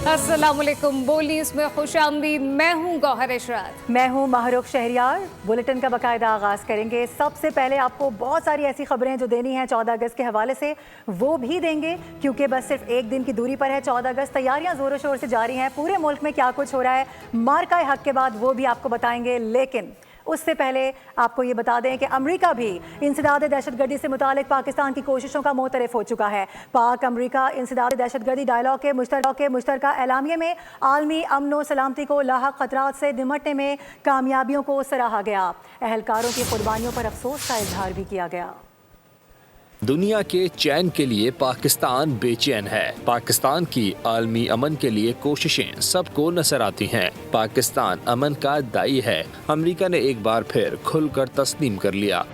अस्सलाम वालेकुम। बोल न्यूज़ में खुश आमदीद। मैं हूँ गौहर इशरात। मैं हूँ माहरूख शहरियार। बुलेटिन का बाकायदा आगाज़ करेंगे। सबसे पहले आपको बहुत सारी ऐसी खबरें जो देनी हैं 14 अगस्त के हवाले से वो भी देंगे, क्योंकि बस सिर्फ एक दिन की दूरी पर है 14 अगस्त। तैयारियां ज़ोरों शोर से जारी हैं। पूरे मुल्क में क्या कुछ हो रहा है मार्का हक के बाद वो भी आपको बताएंगे, लेकिन उससे पहले आपको ये बता दें कि अमेरिका भी इंसदाद दहशतगर्दी से मुतालिक पाकिस्तान की कोशिशों का मोतरफ हो चुका है। पाक अमेरिका इंसदाद दहशतगर्दी डायलॉग के मुश्तरका एलामिया में आलमी अमन व सलामती को लाहक खतरात से निमटने में कामयाबियों को सराहा गया। अहलकारों की कुर्बानियों पर अफसोस का इजहार भी किया गया। दुनिया के चैन के लिए पाकिस्तान बेचैन है। पाकिस्तान की आलमी अमन के लिए कोशिशें सबको नजर आती हैं। पाकिस्तान अमन का दाई है, अमेरिका ने एक बार फिर खुलकर तस्लीम कर लिया।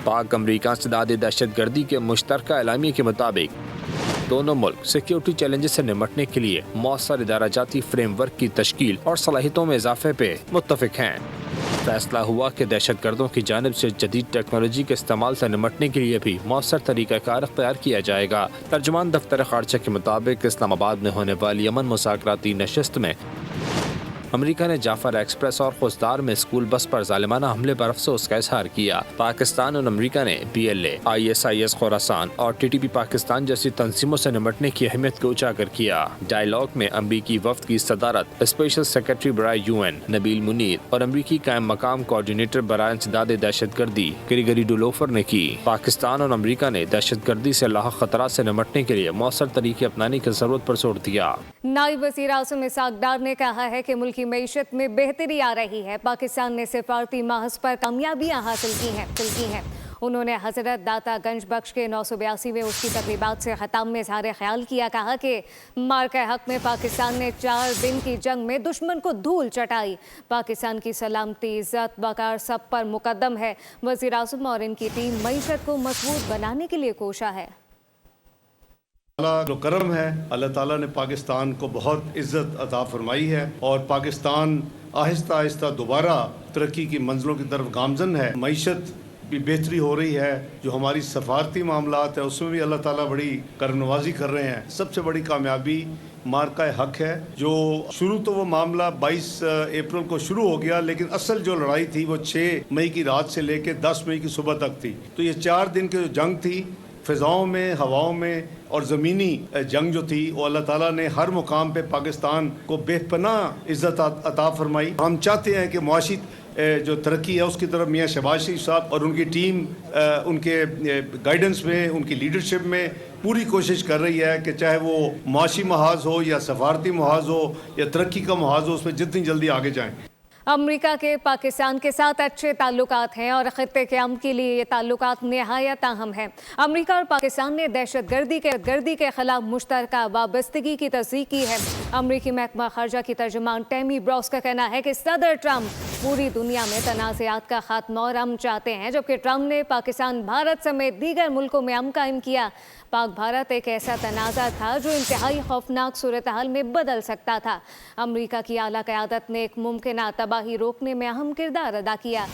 पाक अमेरिका इंसदाद दहशतगर्दी के मुश्तरका एलामिया के मुताबिक दोनों मुल्क सिक्योरिटी चैलेंजेस से निमटने के लिए मौसर इदारा जाती फ्रेमवर्क की तश्कील और सलाहियतों में इजाफे पे मुत्तफिक हैं। फैसला हुआ कि दहशतगर्दों की जानिब से जदीद टेक्नोलॉजी के इस्तेमाल से निमटने के लिए भी मौसर तरीक़ाकार अख्तियार किया जाएगा। तर्जुमान दफ्तर खारजा के मुताबिक इस्लामाबाद में होने वाली अमन मुज़ाकराती नशिस्त में अमेरिका ने जाफर एक्सप्रेस और खुशदार में स्कूल बस पर जालिमाना हमले पर अफसोस का इजहार किया। पाकिस्तान और अमेरिका ने PLA, ISIS खुरासान और TTP पाकिस्तान जैसी तंजीमों से निमटने की अहमियत को उजागर किया। डायलॉग में अमरीकी वफ्द की सदारत स्पेशल सेक्रेटरी बराए UN नबील मुनीर और अमरीकी कायम मकाम कोऑर्डिनेटर बराए इंसदाद दहशतगर्दी ग्रेगरी डुलोफर ने की। पाकिस्तान और अमरीका ने दहशतगर्दी से लाहक खतरात से निमटने के लिए मौसर तरीके अपनाने की जरूरत पर जोर दिया। नायब वज़ीर आज़म इसहाक डार ने कहा है कि मुल्क की मईशत में बेहतरी आ रही है। पाकिस्तान ने सिफारती महज पर कामयाबियां हासिल की हैं। उन्होंने हज़रत दाता गंज बख्श के 982 में उसकी तकरीबात से ख़ताम में इज़हार ख्याल किया। कहा कि मार्का हक में पाकिस्तान ने 4 दिन की जंग में दुश्मन को धूल चटाई। पाकिस्तान की सलामती, इज़्ज़त, वक़ार सब पर मुकद्दम है। वज़ीर आज़म और इनकी टीम मईशत को मजबूत बनाने के लिए कोशा है। जो करम है, अल्लाह ताला ने पाकिस्तान को बहुत इज़्ज़त अता फरमाई है और पाकिस्तान आहिस्ता आहिस्ता दोबारा तरक्की की मंजिलों की तरफ गामजन है। मईशत भी बेहतरी हो रही है। जो हमारी सफारती मामलात है उसमें भी अल्लाह ताला बड़ी करमनवाजी कर रहे हैं। सबसे बड़ी कामयाबी मार्का हक है। जो शुरू तो वो मामला 22 अप्रैल को शुरू हो गया, लेकिन असल जो लड़ाई थी वो 6 मई की रात से लेकर 10 मई की सुबह तक थी। तो ये 4 दिन की जो जंग थी, फ़िज़ाओं में, हवाओं में और ज़मीनी जंग जो थी, वो अल्लाह ताला ने हर मुकाम पे पाकिस्तान को बेपनाह इज़्ज़त अता फरमाई। हम चाहते हैं कि मुआशी जो तरक्की है उसकी तरफ मियाँ शहबाज शरीफ साहब और उनकी टीम उनके गाइडेंस में, उनकी लीडरशिप में पूरी कोशिश कर रही है कि चाहे वो मुआशी महाज हो या सफारती महाज हो या तरक्की का महाज हो, उसमें जितनी जल्दी आगे जाएँ। अमेरिका के पाकिस्तान के साथ अच्छे ताल्लुकात हैं और खत्ते के अमन के लिए ये ताल्लुकात निहायत अहम हैं। अमेरिका और पाकिस्तान ने दहशतगर्दी के खिलाफ मुश्तरका वाबस्तगी की तस्दीक की है। अमरीकी महकमा खारजा की तर्जुमान टैमी ब्रॉस का कहना है कि सदर ट्रंप पूरी दुनिया में तनाज़ात का खात्मा और अमन चाहते हैं, जबकि ट्रंप ने पाकिस्तान, भारत समेत दीगर मुल्कों में अमन कायम किया। पाक भारत एक ऐसा तनाज़ा था जो इंतहाई खौफनाक सूरत हाल में बदल सकता था। अमरीका की आला क़यादत ने एक मुमकिन तबाही रोकने में अहम किरदार अदा किया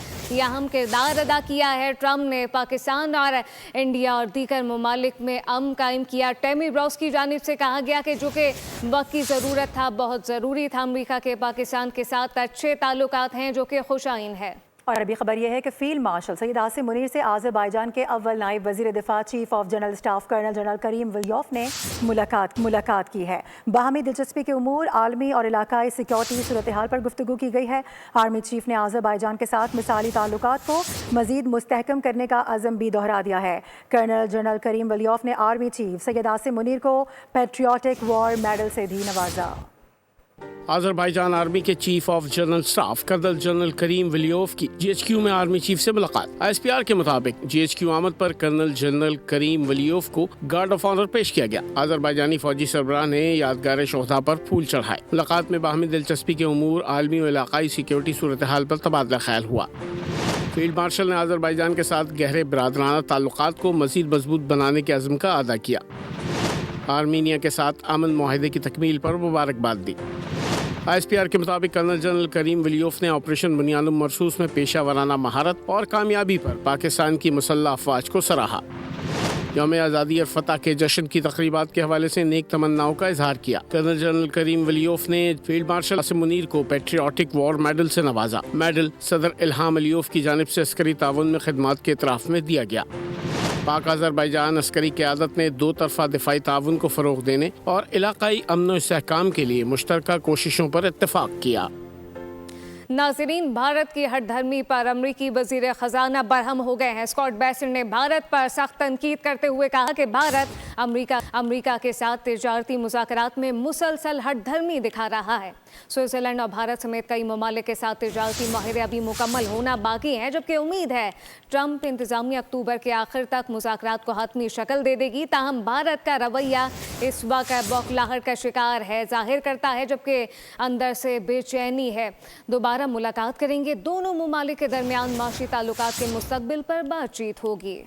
है। ट्रंप ने पाकिस्तान और इंडिया और दीगर ममालिक में अमन कायम किया। टैमी ब्रॉस की जानिब से कहा गया कि जो कि वक्त की ज़रूरत था, बहुत ज़रूरी था। अमरीका के पाकिस्तान के साथ अच्छे ताल्लुकात हैं जो कि खुशाइन है। और अभी खबर यह है कि फील्ड मार्शल सैयद आसिम मुनीर से आज़रबाईजान के अव्वल नायब वज़ीर दिफा chief of general staff colonel general Karim Valiyev ने मुलाकात की है। बाहमी दिलचस्पी के उमूर, आलमी और इलाकाई सिक्योरिटी सूरत हाल पर गुफ्तगू की गई है। आर्मी चीफ ने आज़रबाईजान के साथ मिसाली ताल्लुकात को मज़ीद मुस्तहकम करने का अज़म भी दोहरा दिया है। कर्नल जनरल करीम वलियोफ ने आर्मी चीफ सैयद आसिम मुनीर को पैट्रियाटिक वॉर मेडल से भी नवाजा। आज़रबाईजान आर्मी के chief of general staff colonel general Karim Valiyev की GHQ में आर्मी चीफ से मुलाकात। ISPR के मुताबिक GHQ आमद पर कर्नल जनरल करीम वलियोफ को गार्ड ऑफ ऑनर पेश किया गया। आज़रबाईजानी फौजी सरबराह ने यादगार शोहदा पर फूल चढ़ाए। मुलाकात में बाहमी दिलचस्पी के उमूर, आलमी और इलाकाई सिक्योरिटी सूरत हाल पर तबादला ख्याल हुआ। फील्ड मार्शल ने आज़रबाईजान के साथ गहरे बरादराना ताल्लुकात को मज़ीद मजबूत बनाने के अज़्म का अदा किया। आर्मीनिया के साथ अमन मुआहदे की तकमील पर मुबारकबाद दी। ISPR के मुताबिक कर्नल जनरल करीम वलियोफ ने ऑपरेशन बुनियानुम मरसूस में पेशा वराना महारत और कामयाबी पर पाकिस्तान की मुसल्लह अफवाज को सराहा। यौम आज़ादी और फतह के जश्न की तकरीबात के हवाले से नेक तमन्नाओं का इजहार किया। कर्नल जनरल करीम वलीयोफ ने फील्ड मार्शल आसिम मुनीर को पैट्रियाटिक वॉर मेडल से नवाजा। मेडल सदर इल्हाम अलीयोफ की जानिब से अस्करी ताउन में खिदमात के इतराफ़ में दिया गया। पाक अज़रबैजान अस्करी क़यादत ने दो तरफ़ा दिफ़ाई ताउन को फ़रोग़ देने और इलाक़ाई अमन व इस्तेहकाम के लिए मुश्तरका कोशिशों पर इत्तफ़ाक़ किया। नाज़रीन, भारत की हठधर्मी पर अमरीकी वज़ीर ख़ज़ाना बरहम हो गए हैं। स्कॉट बेसेंट ने भारत पर सख्त तनकीद करते हुए कहा कि भारत अमरीका के साथ तिजारती मुज़ाकरात में मुसलसल हठधर्मी दिखा रहा है। स्विट्ज़रलैंड और भारत समेत कई ममालिक के साथ तिजारती माहिरे अभी मुकम्मल होना बाकी है, जबकि उम्मीद है ट्रंप इंतज़ामिया अक्टूबर के आखिर तक मुज़ाकरात को हतमी शक्ल दे देगी। ताहम भारत का रवैया इस वक्त बौखलाहट का शिकार है, जाहिर करता है, जबकि अंदर से बेचैनी है। दोबारा मुलाकात करेंगे, दोनों ममालिक के दरमियान माशी ताल्लुकात के मुस्तकबिल पर बातचीत होगी।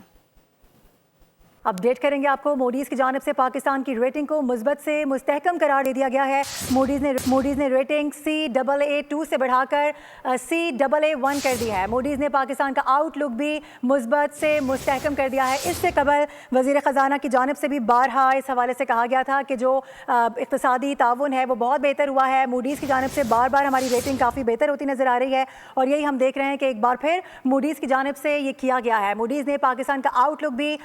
अपडेट करेंगे आपको। मूडीज़ की जानिब से पाकिस्तान की रेटिंग को मुस्बत से मुस्तहकम करार दे दिया गया है। मूडीज़ ने रेटिंग CAA2 से बढ़ाकर CAA1 कर दी है। मूडीज़ ने पाकिस्तान का आउटलुक भी मुस्बत से मुस्तहकम कर दिया है। इससे कबल वज़ीर ख़ज़ाना की जानिब से भी बारहा इस हवाले से कहा गया था कि जो इक़्तिसादी ताउन है वो बहुत बेहतर हुआ है। मूडीज़ की जानिब से बार बार हमारी रेटिंग काफ़ी बेहतर होती नज़र आ रही है और यही हम देख रहे हैं कि एक बार फिर मूडीज़ की जानिब से ये किया गया है। मूडीज़ ने पाकिस्तान का आउटलुक भी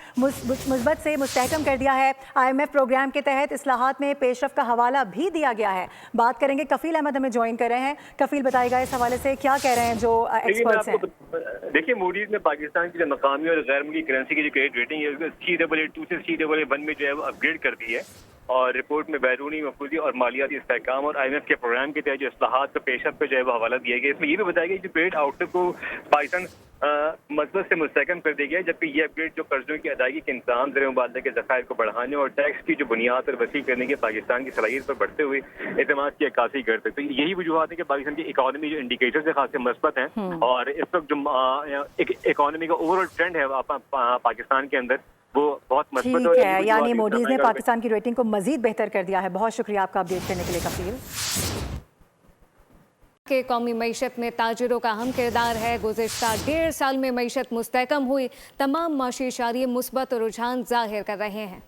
मुस्बत से मुस्तहकम कर दिया है। IMF प्रोग्राम के तहत इस्लाहात में पेशरफ का हवाला भी दिया गया है। बात करेंगे, कफील अहमद हमें ज्वाइन कर रहे हैं। कफील, बताएगा इस हवाले से क्या कह रहे हैं जो एक्सपर्ट्स हैं। देखिए, मूडीज ने पाकिस्तान की जो मकामी और गैर मुल्की करेंसी की जो क्रेडिट रेटिंग है उसको CAA2 से CAA1 में जो है वो अपग्रेड कर दी है और रिपोर्ट में बैरूनी मफूजी और मालियाती इस्तेहकाम और IMF के प्रोग्राम के तहत जो इस्लाहात का पेशरफ पे जो है वो हवाला दिया गया। इसमें ये भी बताया गया कि जो क्रेडिट आउटलुक को पाकिस्तान मजबूत से मुस्तहकम कर दिया गया, जबकि ये अपग्रेड जो कर्जों की अदायगी के इंतजाम, ज़र मुबादला के ज़खायर को बढ़ाने और टैक्स की जो बुनियाद पर वसी करने के पाकिस्तान की सलाहियत पर बढ़ते हुए एतमाद की अक्कासी करते। तो यही वजूहत है कि पाकिस्तान की इकॉनमी जो इंडिकेटर्स है खासे मस्बत हैं और इस वक्त जो इकॉनमी का ओवरऑल ट्रेंड है पाकिस्तान के अंदर वो बहुत मजबूत है। यानी मूडीज़ ने पाकिस्तान की रेटिंग को मजीद बेहतर कर दिया है। बहुत शुक्रिया आपका अपडेट करने के लिए कफील। के कौमी मईशत में ताजिरों का अहम किरदार है। गुज़िश्ता 1.5 साल में मईशत मुस्तहकम हुई, तमाम माशी इशारे मुस्बत रुझान जाहिर कर रहे हैं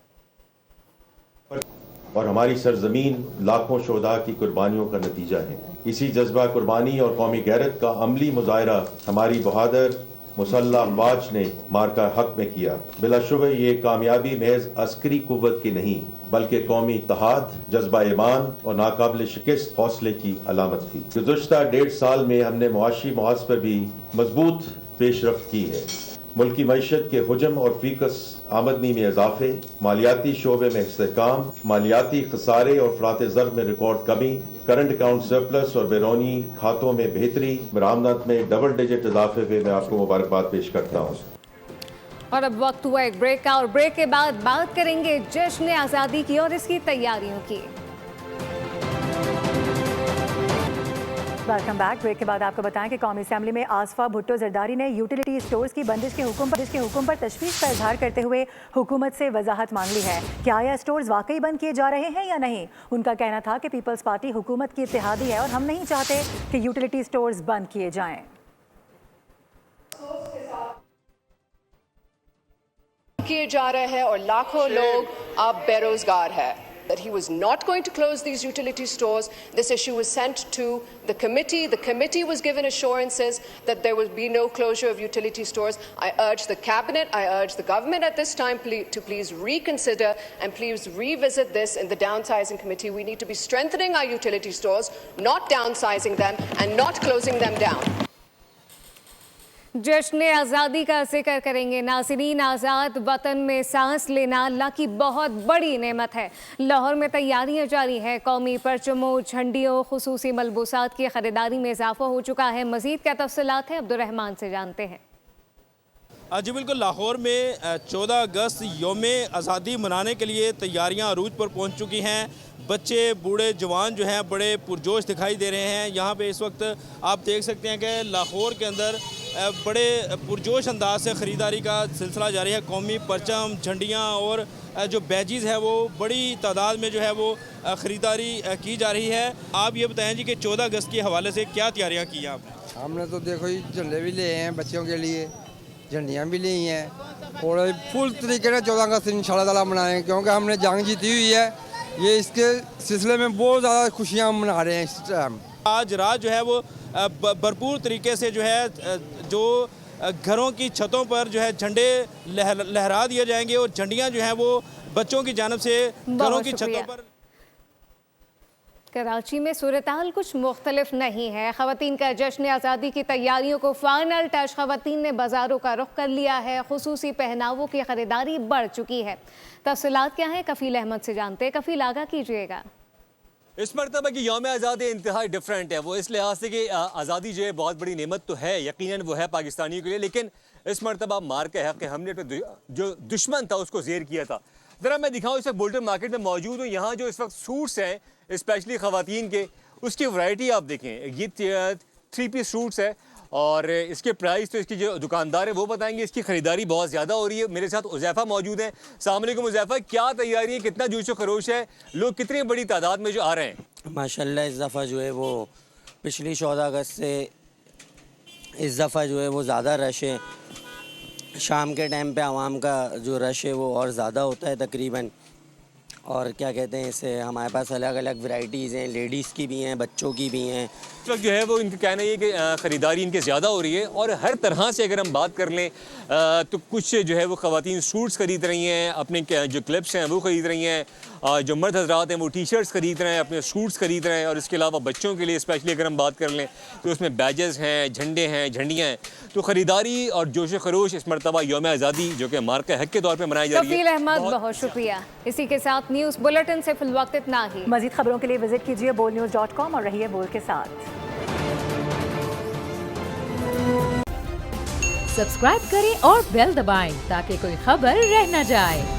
और हमारी सरजमीन लाखों शोधा की कुर्बानियों का नतीजा है। इसी जज्बा कुर्बानी और कौमी गैरत का अमली मुजाहरा हमारी बहादुर मुसल्लह अफवाज ने मार्का हक में किया। बिलाशुबह ये कामयाबी महज अस्करी कुव्वत की नहीं बल्कि कौमी इत्तेहाद, जज्बा ईमान और नाकाबिल शिकस्त हौसले की अलामत थी। गुज़श्ता 1.5 साल में हमने मुआशी मुहाज पर भी मजबूत पेशरफ्त की है। मुल्की मईशत के हुजम और फीकस आमदनी में इजाफे, मालियाती शोबे में इस्तेहकाम, मालियाती खसारे और फ़रात ज़र में रिकॉर्ड कमी, करंट अकाउंट सरप्लस और बैरूनी खातों में बेहतरी, बरामदात में डबल डिजिट इजाफे पे मैं आपको मुबारकबाद पेश करता हूँ। और अब वक्त हुआ एक ब्रेक का, और ब्रेक के बाद बात करेंगे जश्न आज़ादी की और इसकी तैयारियों की। Welcome back. ब्रेक के बाद आपको बताएं कि कौमी असेंबली में आसफा भुट्टो जरदारी ने यूटिलिटी स्टोर्स की बंदिश के हुक्म पर तशवीश का इजहार करते हुए हुकूमत से वजाहत मांग ली है। क्या यह स्टोर्स वाकई बंद किए जा रहे हैं या नहीं? उनका कहना था कि पीपल्स पार्टी हुकूमत की इत्तेहादी है और हम नहीं चाहते कि यूटिलिटी स्टोर्स बंद किए जाएं। किए जा रहे हैं और लाखों लोग अब बेरोजगार है। That he was not going to close these utility stores. This issue was sent to the committee. The committee was given assurances that there will be no closure of utility stores. I urge the cabinet, I urge the government at this time to please reconsider and please revisit this in the downsizing committee. We need to be strengthening our utility stores, not downsizing them and not closing them down. जश्न आज़ादी का जिक्र करेंगे। नाज़रीन, आज़ाद वतन में सांस लेना अल्लाह की बहुत बड़ी नेमत है। लाहौर में तैयारियां जारी हैं। कौमी परचमों, झंडियों, खुसूसी मलबूसात की ख़रीदारी में इजाफा हो चुका है। मज़ीद क्या तफसीलात हैं, अब्दुर्रहमान से जानते हैं। जी बिल्कुल, लाहौर में 14 अगस्त यौम आज़ादी मनाने के लिए तैयारियां अरूज पर पहुंच चुकी हैं। बच्चे, बूढ़े, जवान जो हैं बड़े पुरजोश दिखाई दे रहे हैं। यहाँ पे इस वक्त आप देख सकते हैं कि लाहौर के अंदर बड़े पुरजोश अंदाज से ख़रीदारी का सिलसिला जारी है। कौमी परचम, झंडियाँ और जो बैजेज़ है वो बड़ी तादाद में जो है वो ख़रीदारी की जा रही है। आप ये बताएं जी कि 14 अगस्त के हवाले से क्या तैयारियाँ की हैं आपने? हमने तो देखो ये झंडे भी ले हैं बच्चों के लिए झंडियाँ भी ली हैं और फुल तरीके से 14 अगस्त इंशाल्लाह ताला मनाएं क्योंकि हमने जंग जीती हुई है। ये इसके सिलसिले में बहुत ज़्यादा खुशियाँ मना रहे हैं इस टाइम। आज रात जो है वो भरपूर तरीके से जो है जो घरों की छतों पर जो है झंडे लहरा दिए जाएंगे और झंडियाँ जो हैं वो बच्चों की जानिब से घरों की छतों पर। कराची में सूरत-हाल कुछ मुख्तलिफ नहीं है। ख़वातीन का जश्न आज़ादी की तैयारियों को फाइनल टच ख़वातीन ने बाज़ारों का रुख कर लिया है। खुसूसी पहनावों की ख़रीदारी बढ़ चुकी है। तफसीलात क्या है कफ़ील अहमद से जानते हैं। कफ़ील आगाह कीजिएगा। इस मरतबा की यौम आज़ादी इंतहाई डिफरेंट है। वो इस लिहाज से कि आज़ादी जो है बहुत बड़ी नेमत तो है, यकीनन वो है पाकिस्तानियों के लिए, लेकिन इस मरतबा मार के हक़ हमने जो दुश्मन था उसको ज़ेर किया था। ज़रा मैं दिखाऊँ, इस वक्त बुल्टन मार्केट में मौजूद हूँ। यहाँ जो इस वक्त सूट्स हैं स्पेशली ख़वातीन के, उसकी वैरायटी आप देखें। ये 3 पीस सूट्स है और इसके प्राइस तो इसकी जो दुकानदार है वो बताएंगे। इसकी ख़रीदारी बहुत ज़्यादा हो रही है। मेरे साथ उज़ैफ़ा मौजूद है। अस्सलाम वालेकुम उज़ैफ़ा, क्या तैयारी है, कितना जोश व खरोश है, लोग कितनी बड़ी तादाद में जो आ रहे हैं? माशाल्लाह इस दफ़ा जो है वो पिछली 14 अगस्त से इस दफ़ा जो है वो ज़्यादा रश है। शाम के टाइम पे आवाम का जो रश है वो और ज़्यादा होता है तकरीबन। और क्या कहते हैं इसे, हमारे पास अलग अलग वैरायटीज़ हैं, लेडीज़ की भी हैं, बच्चों की भी हैं। इस वक्त जो है वो इनका कहना ये कि ख़रीदारी इनकी ज़्यादा हो रही है और हर तरह से अगर हम बात कर लें तो कुछ जो है वो ख़वातीन सूट्स ख़रीद रही हैं, अपने जो क्लिप्स हैं वो ख़रीद रही हैं, जो मर्द हज़रात हैं वो टी शर्ट्स ख़रीद रहे हैं, अपने सूट्स ख़रीद रहे हैं। और इसके अलावा बच्चों के लिए स्पेशली अगर हम बात कर लें तो उसमें बैजेस हैं, झंडे हैं, झंडियाँ हैं। तो ख़रीदारी और जोश खरोश इस मरतबा यौम आज़ादी जो कि मार्का हक़ के तौर पर मनाई जा रही है। कफ़ील अहमद बहुत शुक्रिया। इसी के साथ न्यूज़ बुलेटिन से फिल वक्त इतना ही। मज़ीद खबरों के लिए विजिट कीजिए bolnews.com और रहिए बोल के साथ। सब्सक्राइब करें और बेल दबाएं ताकि कोई खबर रह न जाए।